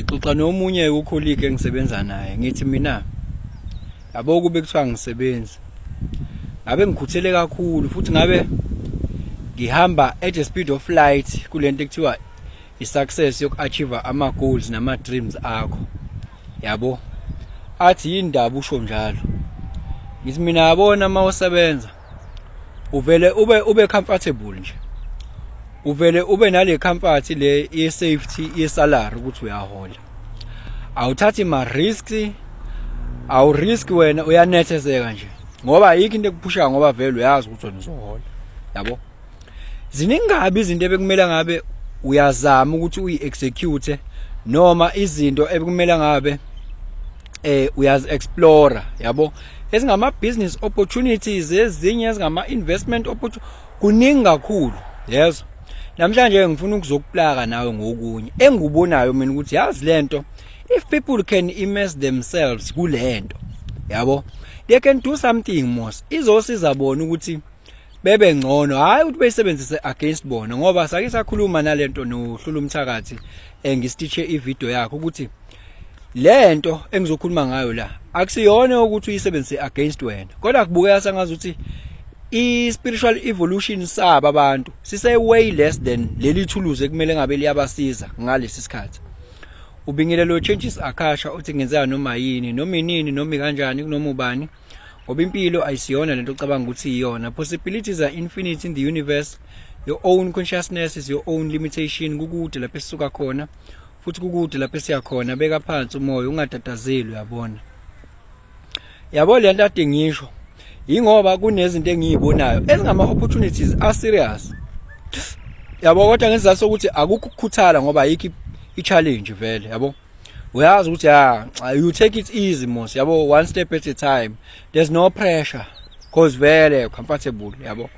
ngixoxa nomunye ucolleague engisebenza naye ngithi mina yabo kube kuthiwa ngisebenza ngabe ngikhuthele kakhulu futhi ngabe ngihamba at the speed of light kulento ekuthiwa i-success yoku-achieve ama goals nama dreams akho yabo athi yindaba usho njalo ngithi mina yabona mawusebenza uvele ube comfortable nje uvele ube nale comfort le ye safety ye salary ukuthi uyahola awuthathi ma risks awu risk wena uyanethezeka nje ngoba yiki into ekuphusha ngoba vele uyazi ukuthi wena uzohola yabo ziningabi izinto ebekumela ngabe uyazama ukuthi uyi-execute noma izinto ebekumela ngabe uyazi explore yabo ezingama business opportunities ezinye ezingama investment opportunities kuningi kakhulu yezo namhlanje ngifuna ukuzokuplaka nawe ngokunye engikubonayo mina ukuthi yazi lento if people can immerse themselves kulento yabo they can do something most izosiza bona ukuthi bebe ngcono hayi ukuthi beyisebenzise against bona ngoba sake sakhuluma nalento nohlula umthakathi ngisitiche ivideo yakho ukuthi lento engizokhuluma ngayo la akusiyona ukuthi uyisebenzise against wena kodwa kubukeka sengazi ukuthi i-spiritual evolution saba abantu sise way less than leli thuluze ekumele ngabe liyabasiza ngalesi sikhathi ubingile lo changes akasha uthi ngenzeka noma yini noma inini noma kanjani kunoma ubani ngoba impilo ayisiyona lento ocabanga ukuthi iyona possibilities are infinite in the universe your own consciousness is your own limitation kukude lapho esisuka khona futhi kukude lapho esiya khona beka phansi umoya ungatatazeli uyabona yabo lento ade ngisho ingoba kunezinto engizibonayo ezingama opportunities are serious yabo kodwa ngizathu ukuthi akukho ukukhuthala ngoba yiki i-challenge vele yabo uyazi ukuthi you take it easy mos yabo one step at a time there's no pressure cause vele comfortable yabo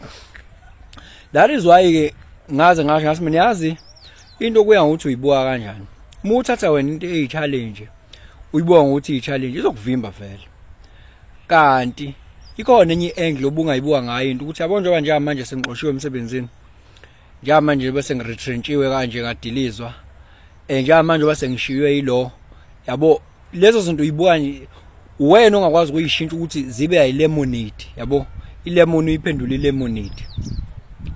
that is why ke ngaze ngasho ngasi mina yazi into kuya ngokuthi uyibuka kanjani uma uthatha wena into eyi-challenge uyibona ukuthi i-challenge izokuvimba vele kanti ikhona enye angle obungayibuka ngayo into ukuthi yabo njengoba nje manje sengixoshiwe emsebenzini njengoba manje bese ngiretrenchiwe kanje ngadilizwa njengoba manje bese ngishiywe yilo yabo lezo zinto uyibuka nje wena ongakwazi ukuyishintsha ukuthi zibe ayi-lemonade yabo ilemon uyiphendula ilemonade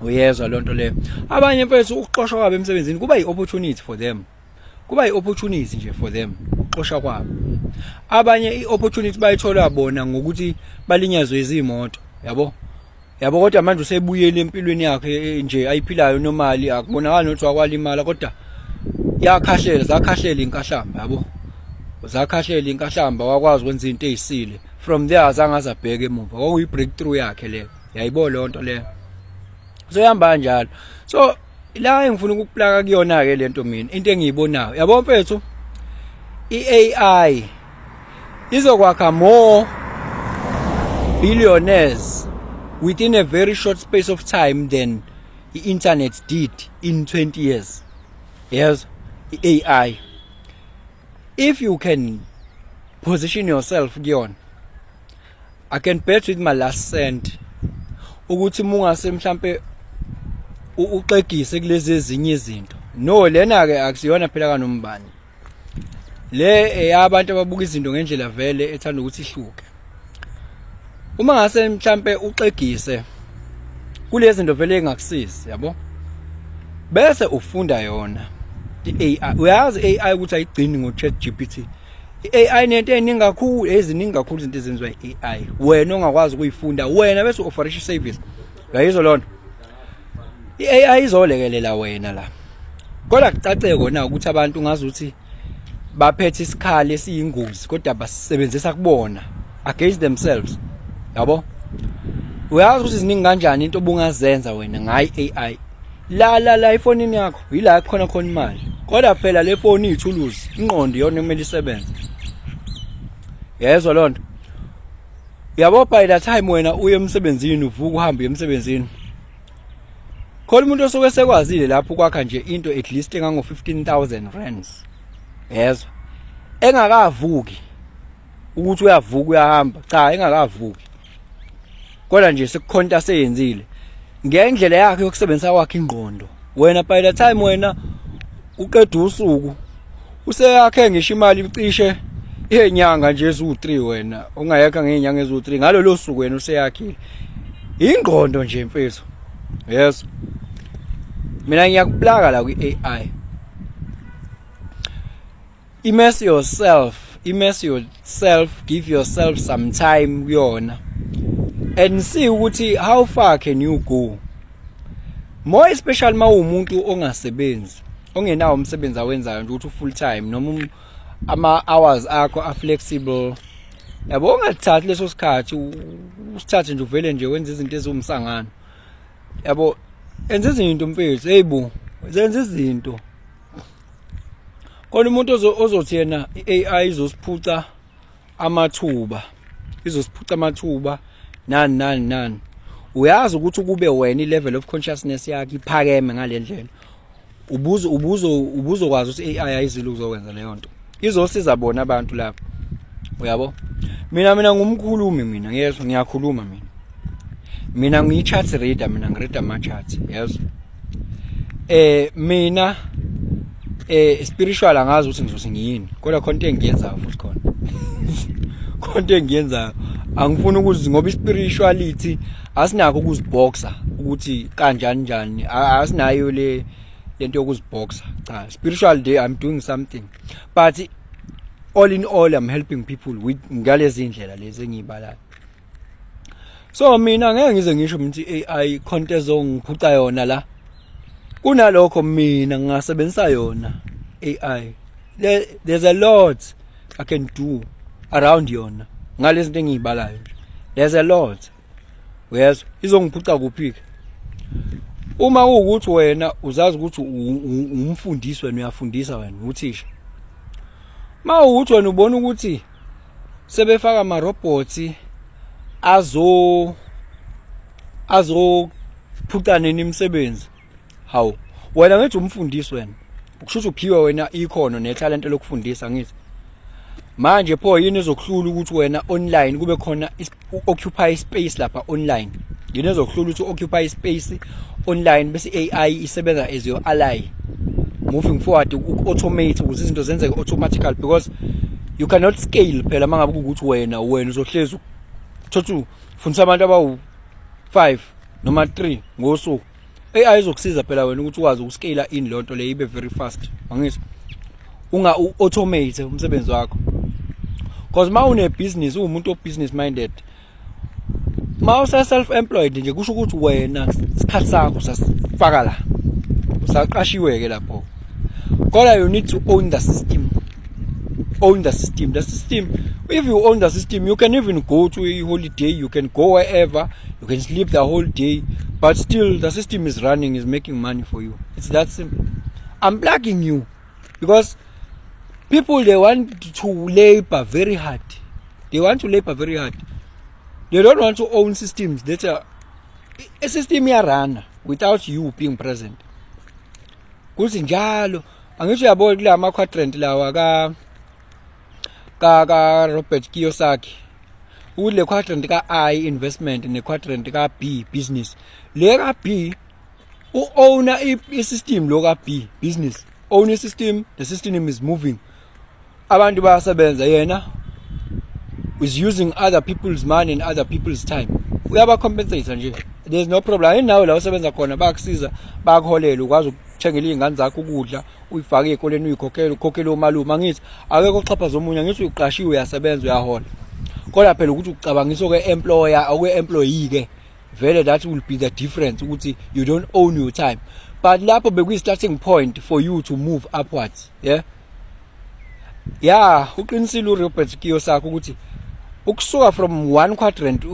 uyezwa lonto leyo abanye mfethu ukuxoshwa kwabo emsebenzini kuba yi-opportunity for them kuba yi-opportunity nje for them ukuxoshwa kwabo abanye i-opportunity bayithola bona ngokuthi balinyazwe izimoto yabo kodwa manje usebuyele empilweni yakhe nje ayiphilayo normally akubonakala ukuthi wakwalimala kodwa zakhahlela inkahlamba yabo zakhahlela inkahlamba wakwazi ukwenza into ezisile from there azangaze abheke emuva kwakuyi breakthrough yakhe leyo yayibona lonto leyo so yamba kanjalo so la engifuna ukuplaka kuyona ke lento mina into engiyibonayo yabo mfethu i-AI izokwakha more billionaires within a very short space of time than the internet did in 20 years. Yes, the AI. If you can position yourself beyond, I can bet with my last cent ukuthi mungase mhlambe uqegise kulezi ezinye izinto no lena ke akusiyona phela kanombani le abantu ababuka izinto ngendlela vele ethanda ukuthi ihluke uma ngase mhlambe uqegise kulezi zinto vele engakusizi yabo bese ufunda yona i-AI uyazi AI ukuthi ayigcini ngo-ChatGPT i-AI nento eningi kakhulu eziningi kakhulu izinto ezenziwa i-AI wena ongakwazi ukuyifunda wena bese offer service yayizo lonto i-AI izolekelela wena la kodwa kucace kona ukuthi abantu ngazuthi baphethe isikhali esiyingozi kodwa basebenzisa kubona against themselves yabo uyazi ukuthi ziningi kanjani into obungazenza wena ngayi AI la iphone yakho yila khona imali kodwa phela le phone iyithuluzi ingqondo yona kumele isebenze yezwa lonto yabo by the time wena uye emsebenzini uvuka uhambe emsebenzini khona umuntu osoke sekwazile lapho kwakha nje into at least engango 15,000 rands yezwa engakavuki ukuthi uyavuka uyahamba cha engakavuki kodwa nje sekukhonta seyenzile ngendlela yakhe yokusebenzisa kwakhe ingqondo wena by the time wena uqeda usuku useyakhe ngisho imali icishe iyenyanga nje ezu3 wena ungayakha ngenyanga ezu3 ngalolo suku wena useyakhile ingqondo nje mfethu. Yes, mina ngiyakuplaka la kwi-AI. Immerse yourself, give yourself some time kuyona and see ukuthi how far can you go, more especially mawumuntu ongasebenzi, ongenawo umsebenzi awenzayo nje ukuthi full time noma ama hours akho a flexible. Yabo ungathathi leso sikhathi usithathe nje uvele nje wenza izinto ezumsangano. Yabo enza izinto mfethu, heyibo zenza izinto. Khona umuntu ozothi yena i-AI izosiphuca amathuba, nani. Uyazi ukuthi kube wena i-level of consciousness yakhe iphakeme ngale ndlela. Ubuzokwazi ukuthi i-AI ayizile ukuzokwenza leyo nto. Izosiza bona abantu lapho. Uyabo? Mina ngumkhulumi mina, yes, ngiyakhuluma mina. Mina ngiyi-chart reader, mina ngiread ama-charts, yes. Mina spiritual angazi ukuthi ngizothi ngiyini, kodwa khona engiyenzayo futhi khona. Khona engiyenzayo. Angifuni ukuthi ngoba spirituality asinako ukuziboxa ukuthi kanjani, asinayo le lento yokuziboxa. Cha, spiritual day I'm doing something. But all in all I'm helping people with ngalezi indlela lezi engiyibalayo. So mina ngeke ngize ngisho ukuthi AI khonto ezongiphuca yona la. Kunalokho mina ngingasebenzisa yona AI. There's a lot I can do around yona ngalezi zinto engiyibalayo. There's a lot. Yes, izongiphuca kuphi? Uma ukuthi wena uzazi ukuthi umfundisi wena uyafundisa wena uthisha. Mawukuthi wena ubona ukuthi sebefaka ama robots azophuca nini imisebenzi. Hawu wena ngithi umfundisi wena ukusho uphiwe wena ikhono netalent lokufundisa ngithi manje pho yini ezokuhlula ukuthi wena online kube khona occupy space lapha online. Yini ezokuhlula ukuthi occupy space online bese AI isebenza as your ally moving forward, automate ukuthi izinto zenzeke automatically, because you cannot scale phela mangabe ukuthi wena uzohlezi uthathu fundisa abantu abawu5 noma 3 ngosuku. AI izokusiza phela wena ukuthi ukwazi ukuscale in lonto le ibe very fast. Angithi unga automate umsebenzi wakho, because ma une business umuntu o business minded, ma usa self employed nje kusho ukuthi wena isikhathi sakho usafaka la, usaqashiwe ke lapho. Kodwa you need to own the system. The system. If you own the system, you can even go to a holiday, you can go wherever, you can sleep the whole day, but still the system is running, is making money for you. It's that simple. I'm plugging you because people, they want to labor very hard. They don't want to own systems that are a system run without you being present. Kuthi njalo angisho yabo kula ama quadrant lawa ka Robert Kiyosaki. Ule quadrant ka I investment ne quadrant ka B business. Le ka B u owner I system lo ka B business. Own a system, the system is moving. Abantu bayasebenza yena is using other people's money and other people's time. Uyaba compensate nje. There's no problem. Ayinawo la usebenza khona bakusiza, bakuholela ukwazi ukuthengela izingane zakho ukudla, uyifake ekoleni ukhokhela umalume. Angithi akekho xhaphaza omunye, ngithi uqashiwe uyasebenza uyahola. Kodwa phela ukuthi ucabangiso ke employer okwe employee ke vele that will be the difference ukuthi you don't own your time. But lapho bekuyi starting point for you to move upwards. Uqinisile uRobert Kiyosaki ukuthi ukusuka from one quadrant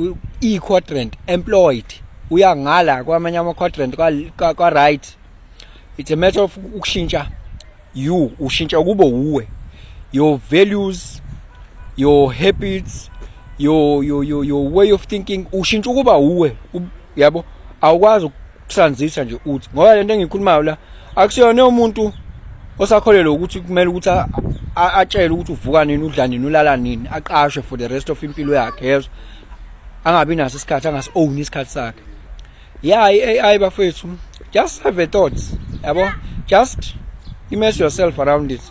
quadrant employed uya ngala kwamanye ama quadrant kwa right, it's a matter of ukushintsha ushintsha kube uwe, your values, your habits, your way of thinking ushintsha kuba uwe. Yabo awukwazi ukutransita nje uthi ngoba lento engikhulumayo la akusiyona umuntu osakholelwa ukuthi kumele ukuthi atshele ukuthi uvuka nini, udla nini, ulala nini, aqashwe for the rest of impilo yakhe. Yezo angabi naso isikhathi, angasi own isikhathi sakhe. AI bafethu, just have a thought, yabo, just immerse yourself around it.